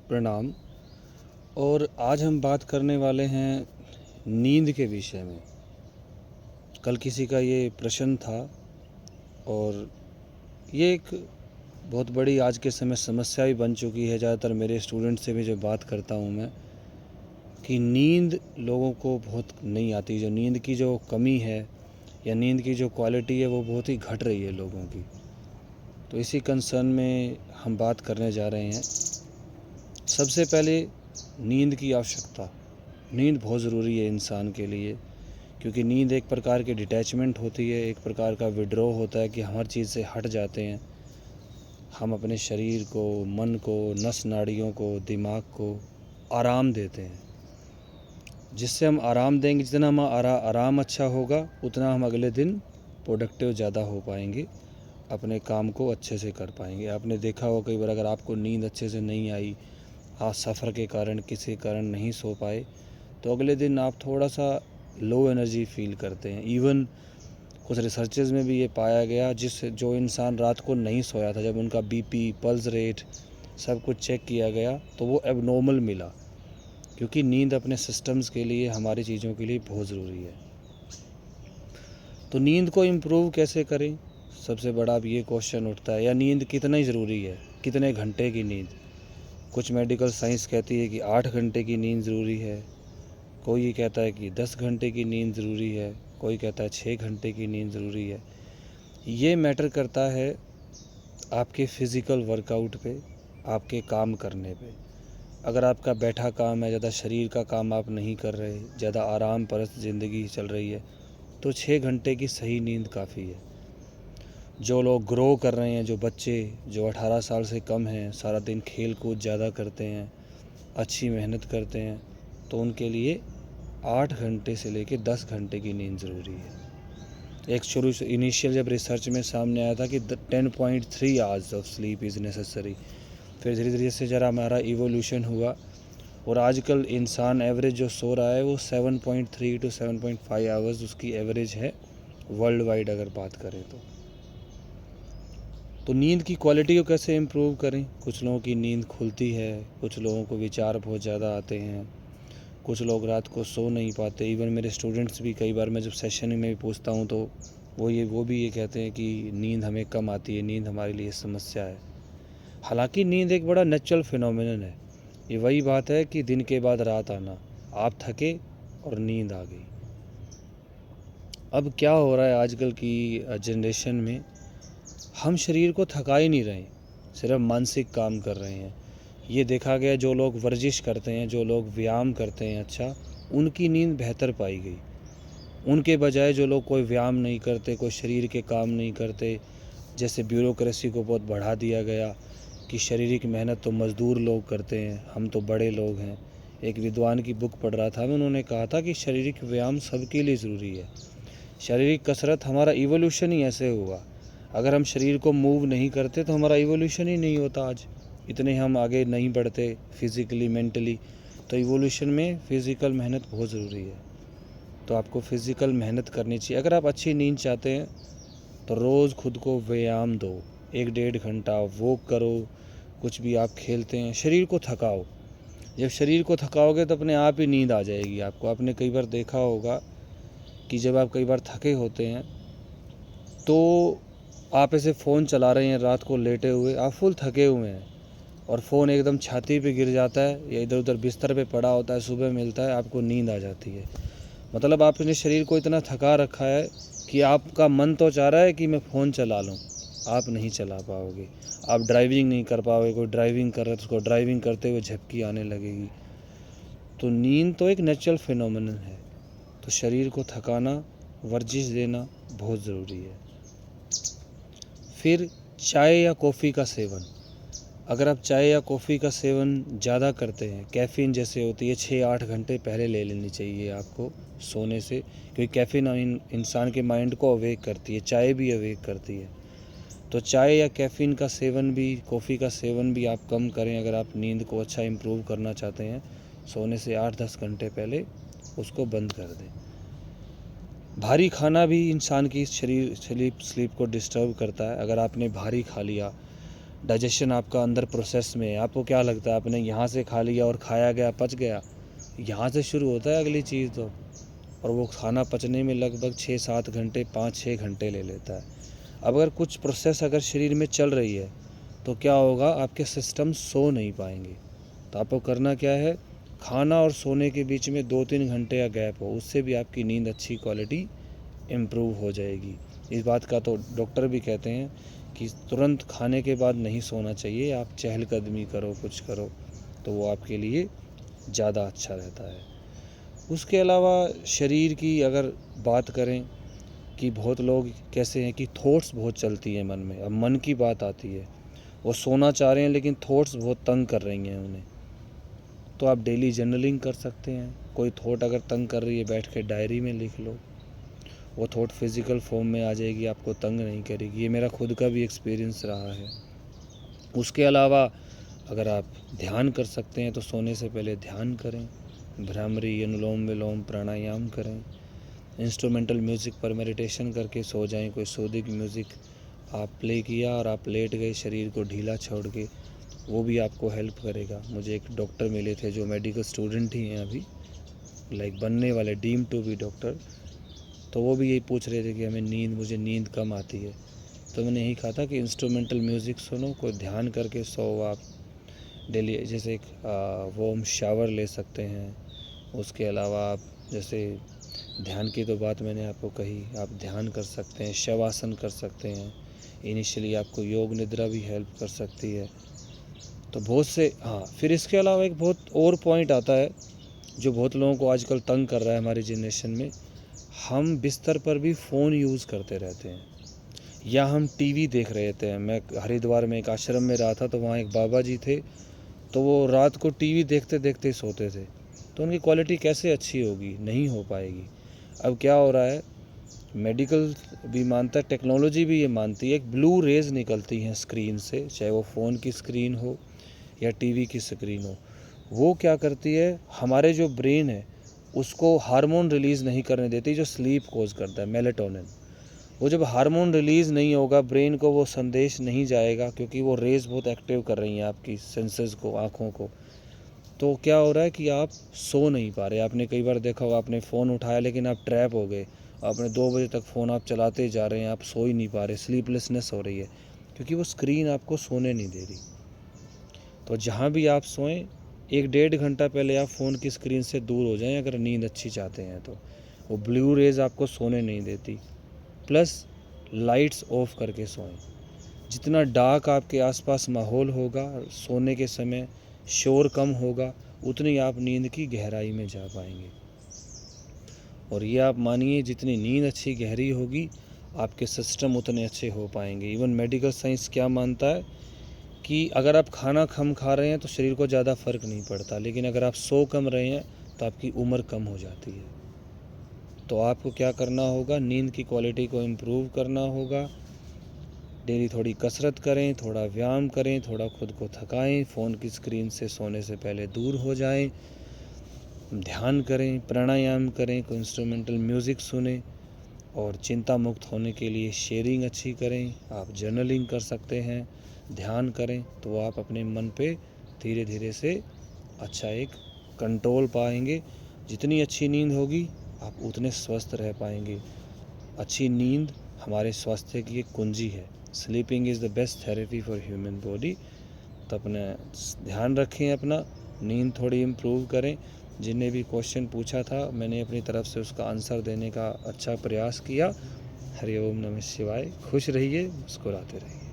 प्रणाम। और आज हम बात करने वाले हैं नींद के विषय में। कल किसी का ये प्रश्न था और ये एक बहुत बड़ी आज के समय समस्या भी बन चुकी है। ज़्यादातर मेरे स्टूडेंट से भी जो बात करता हूँ मैं, कि नींद लोगों को बहुत नहीं आती। जो नींद की जो कमी है या नींद की जो क्वालिटी है वो बहुत ही घट रही है लोगों की। तो इसी कंसर्न में हम बात करने जा रहे हैं। सबसे पहले नींद की आवश्यकता। नींद बहुत ज़रूरी है इंसान के लिए, क्योंकि नींद एक प्रकार की डिटैचमेंट होती है, एक प्रकार का विड्रॉ होता है कि हम हर चीज़ से हट जाते हैं। हम अपने शरीर को, मन को, नस नाड़ियों को, दिमाग को आराम देते हैं। जिससे हम आराम देंगे, जितना हम आराम अच्छा होगा उतना हम अगले दिन प्रोडक्टिव ज़्यादा हो पाएंगे, अपने काम को अच्छे से कर पाएंगे। आपने देखा हो कई बार, अगर आपको नींद अच्छे से नहीं आई, आप सफ़र के कारण किसी कारण नहीं सो पाए, तो अगले दिन आप थोड़ा सा लो एनर्जी फील करते हैं। इवन कुछ रिसर्चेज में भी ये पाया गया, जो इंसान रात को नहीं सोया था, जब उनका बीपी, पल्स रेट सब कुछ चेक किया गया तो वो एबनॉर्मल मिला। क्योंकि नींद अपने सिस्टम्स के लिए, हमारी चीज़ों के लिए बहुत ज़रूरी है। तो नींद को इम्प्रूव कैसे करें, सबसे बड़ा अब ये क्वेश्चन उठता है। या नींद कितनी ज़रूरी है, कितने घंटे की नींद। कुछ मेडिकल साइंस कहती है कि 8 घंटे की नींद ज़रूरी है, कोई ये कहता है कि 10 घंटे की नींद ज़रूरी है, कोई कहता है 6 घंटे की नींद ज़रूरी है। ये मैटर करता है आपके फ़िज़िकल वर्कआउट पे, आपके काम करने पे। अगर आपका बैठा काम है, ज़्यादा शरीर का काम आप नहीं कर रहे, ज़्यादा आराम परस्त ज़िंदगी चल रही है, तो 6 घंटे की सही नींद काफ़ी है। जो लोग ग्रो कर रहे हैं, जो बच्चे जो 18 साल से कम हैं, सारा दिन खेल कूद ज़्यादा करते हैं, अच्छी मेहनत करते हैं, तो उनके लिए 8 घंटे से लेकर 10 घंटे की नींद ज़रूरी है। एक शुरू से इनिशियल जब रिसर्च में सामने आया था कि 10.3 hours of sleep is necessary, फिर धीरे धीरे से ज़रा हमारा इवोल्यूशन हुआ और आजकल इंसान एवरेज जो सो रहा है वो 7.3 to 7.5 आवर्स उसकी एवरेज है वर्ल्ड वाइड अगर बात करें तो नींद की क्वालिटी को कैसे इम्प्रूव करें। कुछ लोगों की नींद खुलती है, कुछ लोगों को विचार बहुत ज़्यादा आते हैं, कुछ लोग रात को सो नहीं पाते। इवन मेरे स्टूडेंट्स भी, कई बार मैं जब सेशन में भी पूछता हूँ तो वो भी ये कहते हैं कि नींद हमें कम आती है, नींद हमारे लिए समस्या है। हालांकि नींद एक बड़ा नेचुरल फिनोमिनन है। ये वही बात है कि दिन के बाद रात आना, आप थके और नींद आ गई। अब क्या हो रहा है आजकल की जनरेशन में, हम शरीर को थका ही नहीं रहे, सिर्फ मानसिक काम कर रहे हैं। ये देखा गया, जो लोग वर्जिश करते हैं, जो लोग व्यायाम करते हैं, अच्छा उनकी नींद बेहतर पाई गई। उनके बजाय जो लोग कोई व्यायाम नहीं करते, कोई शरीर के काम नहीं करते, जैसे ब्यूरोक्रेसी को बहुत बढ़ा दिया गया कि शारीरिक मेहनत तो मज़दूर लोग करते हैं, हम तो बड़े लोग हैं। एक विद्वान की बुक पढ़ रहा था मैं, उन्होंने कहा था कि शारीरिक व्यायाम सबके लिए ज़रूरी है। शारीरिक कसरत, हमारा इवोल्यूशन ही ऐसे हुआ। अगर हम शरीर को मूव नहीं करते तो हमारा इवोल्यूशन ही नहीं होता, आज इतने हम आगे नहीं बढ़ते फिज़िकली, मेंटली। तो इवोल्यूशन में फ़िज़िकल मेहनत बहुत ज़रूरी है। तो आपको फ़िज़िकल मेहनत करनी चाहिए। अगर आप अच्छी नींद चाहते हैं तो रोज़ खुद को व्यायाम दो, 1-1.5 घंटा वॉक करो, कुछ भी आप खेलते हैं, शरीर को थकाओ। जब शरीर को थकाओगे तो अपने आप ही नींद आ जाएगी आपको। आपने कई बार देखा होगा कि जब आप कई बार थके होते हैं तो आप ऐसे फ़ोन चला रहे हैं रात को लेटे हुए, आप फुल थके हुए हैं और फ़ोन एकदम छाती पे गिर जाता है या इधर उधर बिस्तर पे पड़ा होता है, सुबह मिलता है, आपको नींद आ जाती है। मतलब आपने शरीर को इतना थका रखा है कि आपका मन तो चाह रहा है कि मैं फ़ोन चला लूँ, आप नहीं चला पाओगे। आप ड्राइविंग नहीं कर पाओगे, कोई ड्राइविंग कर रहा है तो उसको ड्राइविंग करते हुए झपकी आने लगेगी। तो नींद तो एक नेचुरल फिनोमिनन है। तो शरीर को थकाना, वर्जिश देना बहुत ज़रूरी है। फिर चाय या कॉफ़ी का सेवन। अगर आप चाय या कॉफ़ी का सेवन ज़्यादा करते हैं, कैफ़ीन जैसे होती है, 6-8 घंटे पहले ले लेनी चाहिए आपको सोने से, क्योंकि कैफ़ीन इंसान के माइंड को अवेक करती है, चाय भी अवेक करती है। तो चाय या कैफ़ीन का सेवन भी, कॉफ़ी का सेवन भी आप कम करें अगर आप नींद को अच्छा इम्प्रूव करना चाहते हैं। सोने से 8-10 घंटे पहले उसको बंद कर दें। भारी खाना भी इंसान की स्लीप को डिस्टर्ब करता है। अगर आपने भारी खा लिया, डाइजेशन आपका अंदर प्रोसेस में है। आपको क्या लगता है आपने यहाँ से खा लिया और खाया गया, पच गया, यहाँ से शुरू होता है अगली चीज़ तो, और वो खाना पचने में लगभग 6-7 घंटे, 5-6 घंटे ले लेता है। अब अगर कुछ प्रोसेस अगर शरीर में चल रही है तो क्या होगा, आपके सिस्टम सो नहीं पाएंगे। तो आपको करना क्या है, खाना और सोने के बीच में 2-3 घंटे का गैप हो, उससे भी आपकी नींद अच्छी क्वालिटी इम्प्रूव हो जाएगी। इस बात का तो डॉक्टर भी कहते हैं कि तुरंत खाने के बाद नहीं सोना चाहिए, आप चहलकदमी करो, कुछ करो, तो वो आपके लिए ज़्यादा अच्छा रहता है। उसके अलावा शरीर की अगर बात करें कि बहुत लोग कैसे हैं कि थॉट्स बहुत चलती हैं मन में। अब मन की बात आती है, वो सोना चाह रहे हैं लेकिन थॉट्स बहुत तंग कर रही हैं उन्हें, तो आप डेली जर्नलिंग कर सकते हैं। कोई थॉट अगर तंग कर रही है, बैठ के डायरी में लिख लो, वो थॉट फिज़िकल फॉर्म में आ जाएगी, आपको तंग नहीं करेगी। ये मेरा खुद का भी एक्सपीरियंस रहा है। उसके अलावा अगर आप ध्यान कर सकते हैं तो सोने से पहले ध्यान करें, भ्रामरी, अनुलोम विलोम, प्राणायाम करें। इंस्ट्रूमेंटल म्यूज़िक पर मेडिटेशन करके सो जाएं। कोई सूदिंग म्यूज़िक आप प्ले किया और आप लेट गए शरीर को ढीला छोड़ के, वो भी आपको हेल्प करेगा। मुझे एक डॉक्टर मिले थे जो मेडिकल स्टूडेंट ही हैं अभी, लाइक बनने वाले, डीम टू बी डॉक्टर, तो वो भी यही पूछ रहे थे कि मुझे नींद कम आती है। तो मैंने यही कहा था कि इंस्ट्रूमेंटल म्यूज़िक सुनो, कोई ध्यान करके सो आप डेली। जैसे एक वार्म शावर ले सकते हैं। उसके अलावा आप जैसे ध्यान की तो बात मैंने आपको कही, आप ध्यान कर सकते हैं, शवासन कर सकते हैं। इनिशियली आपको योग निद्रा भी हेल्प कर सकती है। तो बहुत से फिर इसके अलावा एक बहुत और पॉइंट आता है जो बहुत लोगों को आजकल तंग कर रहा है हमारी जनरेशन में। हम बिस्तर पर भी फ़ोन यूज़ करते रहते हैं या हम टीवी देख रहे थे। मैं हरिद्वार में एक आश्रम में रहा था, तो वहाँ एक बाबा जी थे, तो वो रात को टीवी देखते देखते सोते थे। तो उनकी क्वालिटी कैसे अच्छी होगी, नहीं हो पाएगी। अब क्या हो रहा है, मेडिकल भी मानता है, टेक्नोलॉजी भी ये मानती है, एक ब्लू रेज़ निकलती हैं स्क्रीन से, चाहे वो फ़ोन की स्क्रीन हो या टीवी की स्क्रीन हो। वो क्या करती है, हमारे जो ब्रेन है उसको हार्मोन रिलीज़ नहीं करने देती जो स्लीप कोज करता है, मेलेटोनिन। वो जब हार्मोन रिलीज़ नहीं होगा, ब्रेन को वो संदेश नहीं जाएगा, क्योंकि वो रेज़ बहुत एक्टिव कर रही हैं आपकी सेंसेस को, आँखों को। तो क्या हो रहा है कि आप सो नहीं पा रहे। आपने कई बार देखा होगा, आपने फ़ोन उठाया लेकिन आप ट्रैप हो गए, आपने 2 बजे तक फ़ोन आप चलाते जा रहे हैं, आप सो ही नहीं पा रहे, स्लीपलेसनेस हो रही है, क्योंकि वो स्क्रीन आपको सोने नहीं दे रही। तो जहाँ भी आप सोएं, 1-1.5 घंटा पहले आप फ़ोन की स्क्रीन से दूर हो जाएं अगर नींद अच्छी चाहते हैं तो। वो ब्लू रेज़ आपको सोने नहीं देती। प्लस लाइट्स ऑफ करके सोएं। जितना डार्क आपके आसपास माहौल होगा, सोने के समय शोर कम होगा, उतनी आप नींद की गहराई में जा पाएंगे। और ये आप मानिए, जितनी नींद अच्छी गहरी होगी, आपके सिस्टम उतने अच्छे हो पाएंगे। इवन मेडिकल साइंस क्या मानता है कि अगर आप खाना कम खा रहे हैं तो शरीर को ज़्यादा फ़र्क नहीं पड़ता, लेकिन अगर आप सो कम रहे हैं तो आपकी उम्र कम हो जाती है। तो आपको क्या करना होगा, नींद की क्वालिटी को इम्प्रूव करना होगा। डेली थोड़ी कसरत करें, थोड़ा व्यायाम करें, थोड़ा खुद को थकाएं, फ़ोन की स्क्रीन से सोने से पहले दूर हो जाएं, ध्यान करें, प्राणायाम करें, कोई इंस्ट्रूमेंटल म्यूज़िक सुनें, और चिंता मुक्त होने के लिए शेयरिंग अच्छी करें। आप जर्नलिंग कर सकते हैं, ध्यान करें, तो आप अपने मन पे धीरे धीरे से अच्छा एक कंट्रोल पाएंगे। जितनी अच्छी नींद होगी, आप उतने स्वस्थ रह पाएंगे। अच्छी नींद हमारे स्वास्थ्य की एक कुंजी है। Sleeping is the best therapy for human body. तो अपना ध्यान रखें, अपना नींद थोड़ी इम्प्रूव करें। जिन्हें भी क्वेश्चन पूछा था, मैंने अपनी तरफ से उसका आंसर देने का अच्छा प्रयास किया। हरि ओम नमः शिवाय। खुश रहिए, मुस्कुराते रहिए।